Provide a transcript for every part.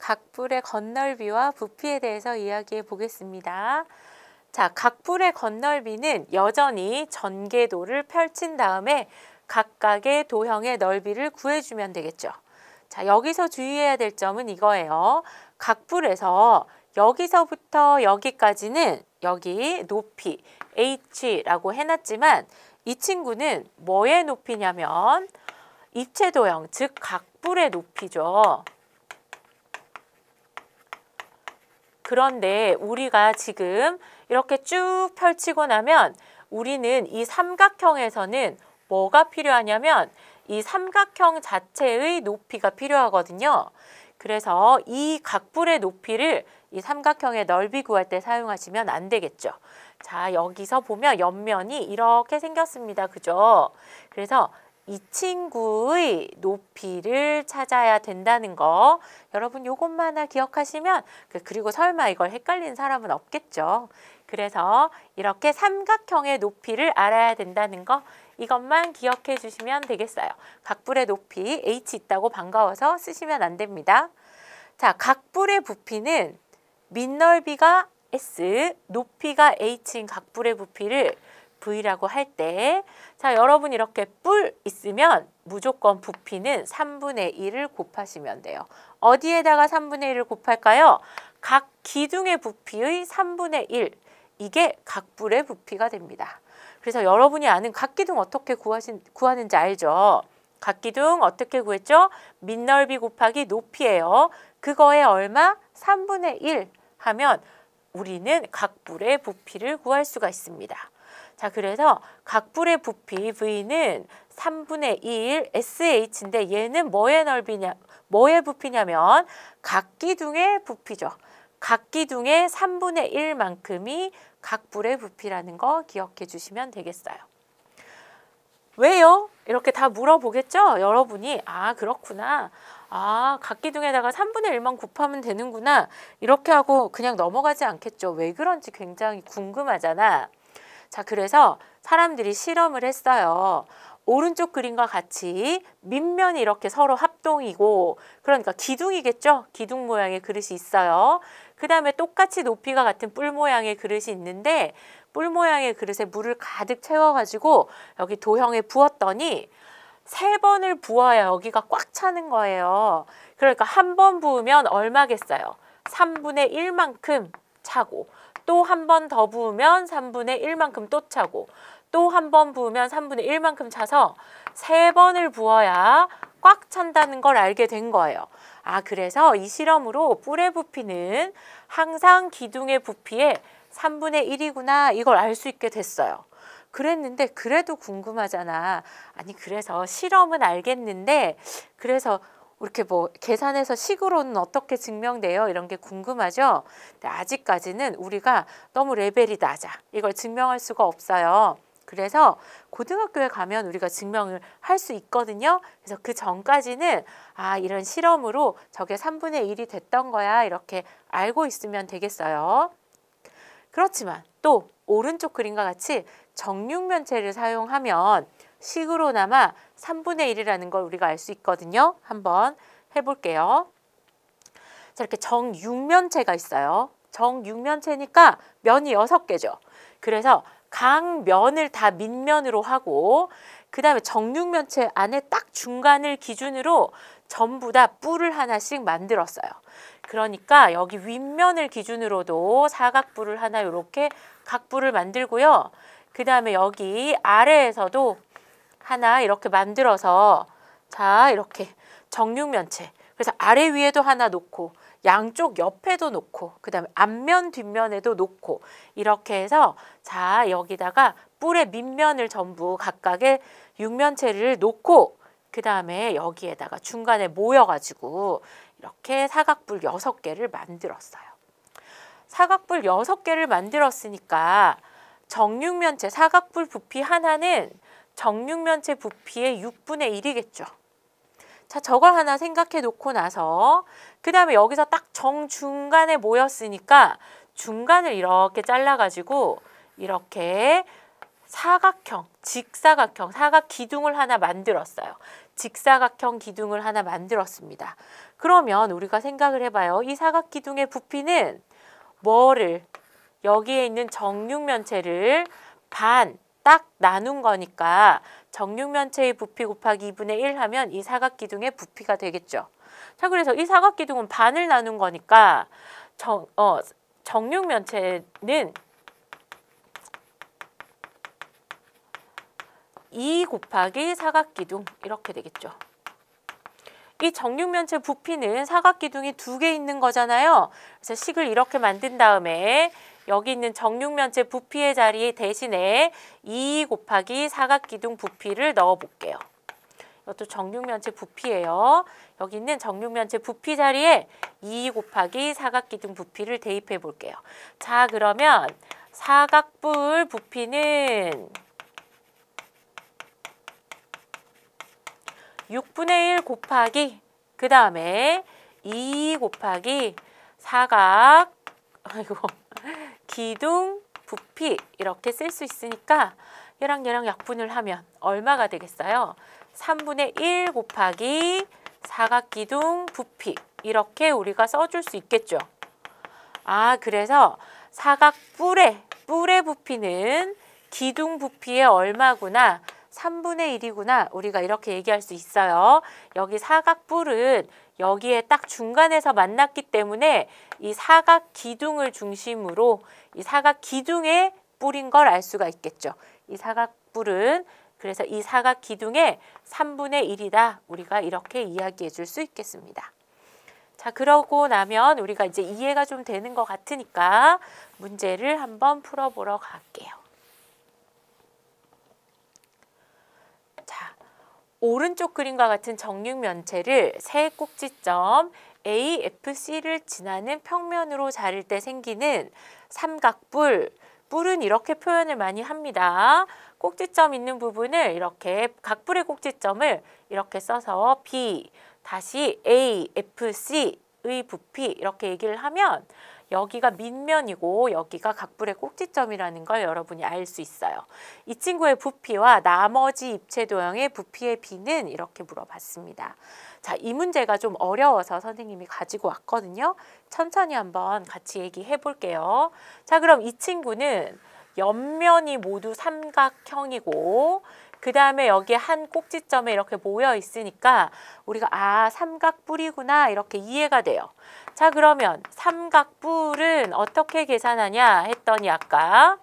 각불의 건널비와 부피에 대해서 이야기해 보겠습니다. 자, 각불의 건널비는 여전히 전개도를 펼친 다음에 각각의 도형의 넓이를 구해주면 되겠죠. 자, 여기서 주의해야 될 점은 이거예요. 각불에서 여기서부터 여기까지는 여기 높이 h라고 해놨지만 이 친구는 뭐의 높이냐면 입체도형, 즉 각불의 높이죠. 그런데 우리가 지금 이렇게 쭉 펼치고 나면 우리는 이 삼각형에서는 뭐가 필요하냐면 이 삼각형 자체의 높이가 필요하거든요. 그래서 이 각불의 높이를 이 삼각형의 넓이 구할 때 사용하시면 안 되겠죠. 자, 여기서 보면 옆면이 이렇게 생겼습니다. 그죠? 그래서 이 친구의 높이를 찾아야 된다는 거 여러분 요것만 하나 기억하시면 그리고 설마 이걸 헷갈리는 사람은 없겠죠. 그래서 이렇게 삼각형의 높이를 알아야 된다는 거 이것만 기억해 주시면 되겠어요. 각불의 높이 h 있다고 반가워서 쓰시면 안 됩니다. 자, 각불의 부피는 밑넓이가 s, 높이가 h인 각불의 부피를 v라고 할 때, 자, 여러분 이렇게 뿔 있으면 무조건 부피는 3분의 1을 곱하시면 돼요. 어디에다가 3분의 1을 곱할까요? 각 기둥의 부피의 3분의 1, 이게 각불의 부피가 됩니다. 그래서 여러분이 아는 각기둥 어떻게 구하는지 알죠? 각기둥 어떻게 구했죠? 밑넓이 곱하기 높이예요. 그거에 얼마? 3분의 1 하면 우리는 각불의 부피를 구할 수가 있습니다. 자, 그래서 각불의 부피 V는 3분의 1 SH인데 얘는 뭐의 넓이냐, 뭐의 부피냐면 각기둥의 부피죠. 각기둥의 3분의 1만큼이 각불의 부피라는 거 기억해 주시면 되겠어요. 왜요? 이렇게 다 물어보겠죠? 여러분이 아, 그렇구나. 아, 각기둥에다가 3분의 1만 곱하면 되는구나. 이렇게 하고 그냥 넘어가지 않겠죠. 왜 그런지 굉장히 궁금하잖아. 자, 그래서 사람들이 실험을 했어요. 오른쪽 그림과 같이 밑면이 이렇게 서로 합동이고, 그러니까 기둥이겠죠? 기둥 모양의 그릇이 있어요. 그 다음에 똑같이 높이가 같은 뿔 모양의 그릇이 있는데 뿔 모양의 그릇에 물을 가득 채워가지고 여기 도형에 부었더니 3번을 부어야 여기가 꽉 차는 거예요. 그러니까 한 번 부으면 얼마겠어요? 3분의 1만큼 차고, 또 한 번 더 부으면 3분의 1만큼 또 차고, 또 한 번 부으면 3분의 1만큼 차서 3번을 부어야 꽉 찬다는 걸 알게 된 거예요. 아, 그래서 이 실험으로 뿔의 부피는 항상 기둥의 부피의 3분의 1이구나 이걸 알 수 있게 됐어요. 그랬는데 그래도 궁금하잖아. 아니, 그래서 실험은 알겠는데 그래서 이렇게 뭐 계산해서 식으로는 어떻게 증명돼요? 이런 게 궁금하죠? 근데 아직까지는 우리가 너무 레벨이 낮아. 이걸 증명할 수가 없어요. 그래서 고등학교에 가면 우리가 증명을 할 수 있거든요. 그래서 그 전까지는 아, 이런 실험으로 저게 3분의 1이 됐던 거야. 이렇게 알고 있으면 되겠어요. 그렇지만 또 오른쪽 그림과 같이 정육면체를 사용하면 식으로나마 3분의 1이라는 걸 우리가 알 수 있거든요. 한번 해볼게요. 자, 이렇게 정육면체가 있어요. 정육면체니까 면이 6개죠. 그래서 각 면을 다 밑면으로 하고 그 다음에 정육면체 안에 딱 중간을 기준으로 전부 다 뿔을 하나씩 만들었어요. 그러니까 여기 윗면을 기준으로도 사각뿔을 하나 이렇게 각뿔을 만들고요. 그 다음에 여기 아래에서도 하나 이렇게 만들어서 자, 이렇게 정육면체. 그래서 아래 위에도 하나 놓고 양쪽 옆에도 놓고 그 다음에 앞면 뒷면에도 놓고 이렇게 해서 자, 여기다가 뿔의 밑면을 전부 각각의 육면체를 놓고 그 다음에 여기에다가 중간에 모여가지고 이렇게 사각뿔 6개를 만들었어요. 사각뿔 6개를 만들었으니까 정육면체 사각뿔 부피 하나는 정육면체 부피의 6분의 1이겠죠. 자, 저걸 하나 생각해 놓고 나서 그 다음에 여기서 딱 정중간에 모였으니까 중간을 이렇게 잘라가지고 이렇게 사각형, 직사각형, 사각 기둥을 하나 만들었어요. 직사각형 기둥을 하나 만들었습니다. 그러면 우리가 생각을 해봐요. 이 사각기둥의 부피는 뭐를, 여기에 있는 정육면체를 반 딱 나눈 거니까 정육면체의 부피 곱하기 2분의 1 하면 이 사각기둥의 부피가 되겠죠. 자, 그래서 이 사각기둥은 반을 나눈 거니까 정육면체는 2 곱하기 사각기둥 이렇게 되겠죠. 이 정육면체 부피는 사각기둥이 2개 있는 거잖아요. 그래서 식을 이렇게 만든 다음에 여기 있는 정육면체 부피의 자리에 대신에 2 곱하기 사각기둥 부피를 넣어 볼게요. 이것도 정육면체 부피예요. 여기 있는 정육면체 부피 자리에 2 곱하기 사각기둥 부피를 대입해 볼게요. 자, 그러면 사각뿔 부피는 6분의 1 곱하기 그 다음에 2 곱하기 사각 기둥 부피 이렇게 쓸 수 있으니까 얘랑 얘랑 약분을 하면 얼마가 되겠어요? 3분의 1 곱하기 사각기둥 부피 이렇게 우리가 써줄 수 있겠죠. 아, 그래서 사각뿔의 부피는 기둥 부피의 얼마구나? 3분의 1이구나. 우리가 이렇게 얘기할 수 있어요. 여기 사각뿔은 여기에 딱 중간에서 만났기 때문에 이 사각 기둥을 중심으로 이 사각 기둥의 뿔인 걸 알 수가 있겠죠. 이 사각뿔은 그래서 이 사각 기둥의 3분의 1이다. 우리가 이렇게 이야기해 줄 수 있겠습니다. 자, 그러고 나면 우리가 이제 이해가 좀 되는 것 같으니까 문제를 한번 풀어보러 갈게요. 자, 오른쪽 그림과 같은 정육면체를 세 꼭지점 A, F, C를 지나는 평면으로 자를 때 생기는 삼각뿔. 뿔은 이렇게 표현을 많이 합니다. 꼭지점 있는 부분을 이렇게 각뿔의 꼭지점을 이렇게 써서 B, 다시 A, F, C의 부피 이렇게 얘기를 하면 여기가 밑면이고 여기가 각뿔의 꼭지점이라는 걸 여러분이 알 수 있어요. 이 친구의 부피와 나머지 입체 도형의 부피의 비는 이렇게 물어봤습니다. 자, 이 문제가 좀 어려워서 선생님이 가지고 왔거든요. 천천히 한번 같이 얘기해 볼게요. 자, 그럼 이 친구는 옆면이 모두 삼각형이고 그 다음에 여기에 한 꼭지점에 이렇게 모여 있으니까 우리가 삼각뿔이구나 이렇게 이해가 돼요. 자, 그러면 삼각뿔은 어떻게 계산하냐 했더니 아까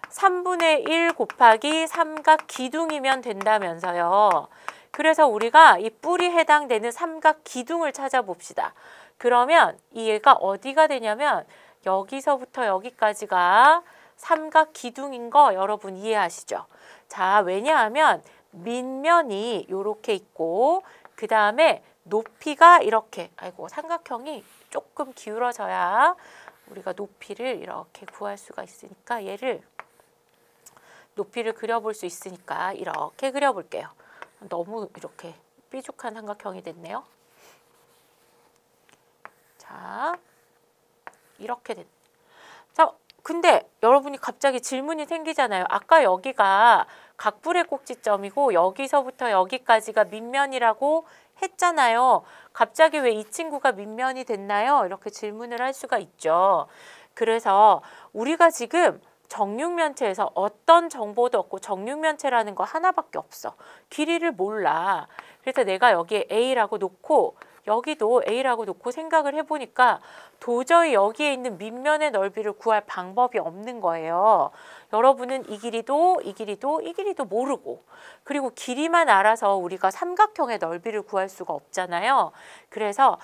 3분의 1 곱하기 삼각기둥이면 된다면서요. 그래서 우리가 이 뿔이 해당되는 삼각기둥을 찾아봅시다. 그러면 이 얘가 어디가 되냐면 여기서부터 여기까지가 삼각기둥인 거 여러분 이해하시죠? 자, 왜냐하면 밑면이 이렇게 있고 그 다음에 높이가 이렇게, 삼각형이 조금 기울어져야 우리가 높이를 이렇게 구할 수가 있으니까 얘를 높이를 그려볼 수 있으니까 이렇게 그려볼게요. 너무 이렇게 삐죽한 삼각형이 됐네요. 자, 이렇게 됐. 자, 근데 여러분이 갑자기 질문이 생기잖아요. 아까 여기가 각뿔의 꼭지점이고 여기서부터 여기까지가 밑면이라고 했잖아요. 갑자기 왜 이 친구가 밑면이 됐나요? 이렇게 질문을 할 수가 있죠. 그래서 우리가 지금 정육면체에서 어떤 정보도 없고 정육면체라는 거 하나밖에 없어. 길이를 몰라. 그래서 내가 여기에 A라고 놓고 여기도 A라고 놓고 생각을 해보니까 도저히 여기에 있는 밑면의 넓이를 구할 방법이 없는 거예요. 여러분은 이 길이도 모르고 그리고 길이만 알아서 우리가 삼각형의 넓이를 구할 수가 없잖아요. 그래서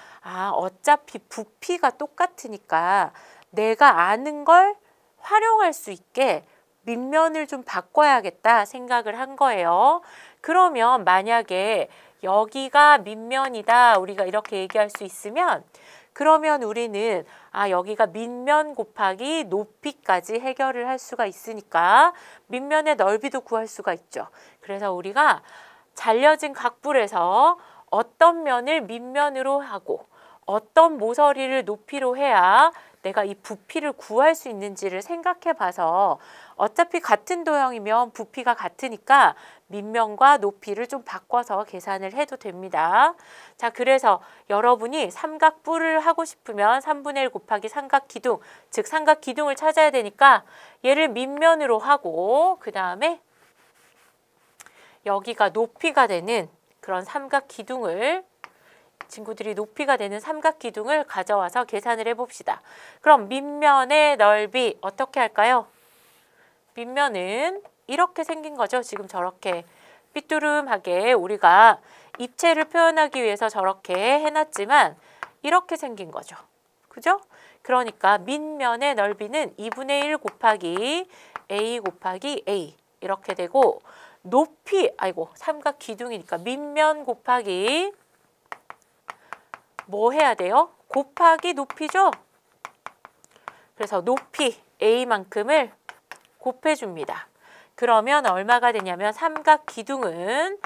어차피 부피가 똑같으니까 내가 아는 걸 활용할 수 있게 밑면을 좀 바꿔야겠다 생각을 한 거예요. 그러면 만약에 여기가 밑면이다 우리가 이렇게 얘기할 수 있으면 그러면 우리는 여기가 밑면 곱하기 높이까지 해결을 할 수가 있으니까 밑면의 넓이도 구할 수가 있죠. 그래서 우리가 잘려진 각뿔에서 어떤 면을 밑면으로 하고 어떤 모서리를 높이로 해야 내가 이 부피를 구할 수 있는지를 생각해 봐서 어차피 같은 도형이면 부피가 같으니까 밑면과 높이를 좀 바꿔서 계산을 해도 됩니다. 자, 그래서 여러분이 삼각뿔을 하고 싶으면 3분의 1 곱하기 삼각기둥, 즉 삼각기둥을 찾아야 되니까 얘를 밑면으로 하고 그 다음에 여기가 높이가 되는 그런 삼각기둥을 친구들이 높이가 되는 삼각기둥을 가져와서 계산을 해봅시다. 그럼 밑면의 넓이 어떻게 할까요? 밑면은 이렇게 생긴 거죠. 지금 저렇게 삐뚤음하게 우리가 입체를 표현하기 위해서 저렇게 해놨지만 이렇게 생긴 거죠. 그죠? 그러니까 밑면의 넓이는 2분의 1 곱하기 a 곱하기 a 이렇게 되고 높이, 아이고 삼각기둥이니까 밑면 곱하기 뭐 해야 돼요? 곱하기 높이죠? 그래서 높이 A만큼을 곱해줍니다. 그러면 얼마가 되냐면 삼각기둥은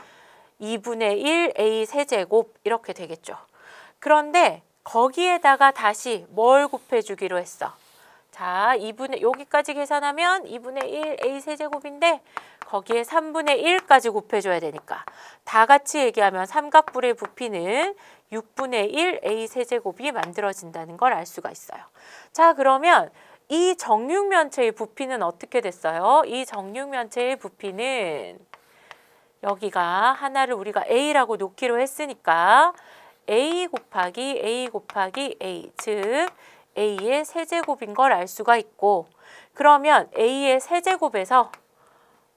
2분의 1 A 세제곱 이렇게 되겠죠. 그런데 거기에다가 다시 뭘 곱해주기로 했어? 자, 여기까지 계산하면 2분의 1 A 세제곱인데 거기에 3분의 1까지 곱해줘야 되니까 다 같이 얘기하면 삼각뿔의 부피는 6분의 1 A 세제곱이 만들어진다는 걸 알 수가 있어요. 자, 그러면 이 정육면체의 부피는 어떻게 됐어요? 이 정육면체의 부피는 여기가 하나를 우리가 A라고 놓기로 했으니까 A 곱하기 A, 즉 A의 세제곱인 걸 알 수가 있고 그러면 A의 세제곱에서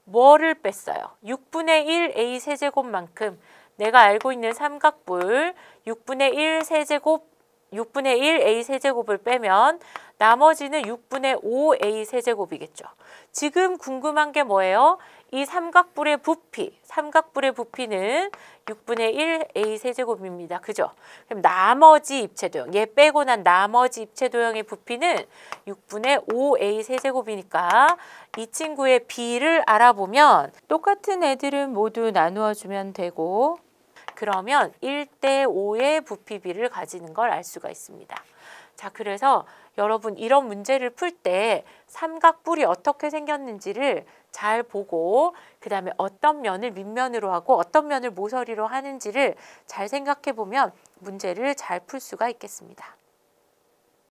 뭐를 뺐어요? 6분의 1 A 세제곱만큼 내가 알고 있는 삼각뿔 6분의 1 세제곱 6분의 1 A 세제곱을 빼면 나머지는 6분의 5 A 세제곱이겠죠. 지금 궁금한 게 뭐예요? 이 삼각뿔의 부피는 6분의 1 A 세제곱입니다. 그죠? 그럼 나머지 입체도형, 얘 빼고 난 나머지 입체도형의 부피는 6분의 5 A 세제곱이니까 이 친구의 B를 알아보면 똑같은 애들은 모두 나누어 주면 되고 그러면 1대 5의 부피비를 가지는 걸 알 수가 있습니다. 자, 그래서 여러분 이런 문제를 풀 때 삼각뿔이 어떻게 생겼는지를 잘 보고 그 다음에 어떤 면을 밑면으로 하고 어떤 면을 모서리로 하는지를 잘 생각해 보면 문제를 잘 풀 수가 있겠습니다.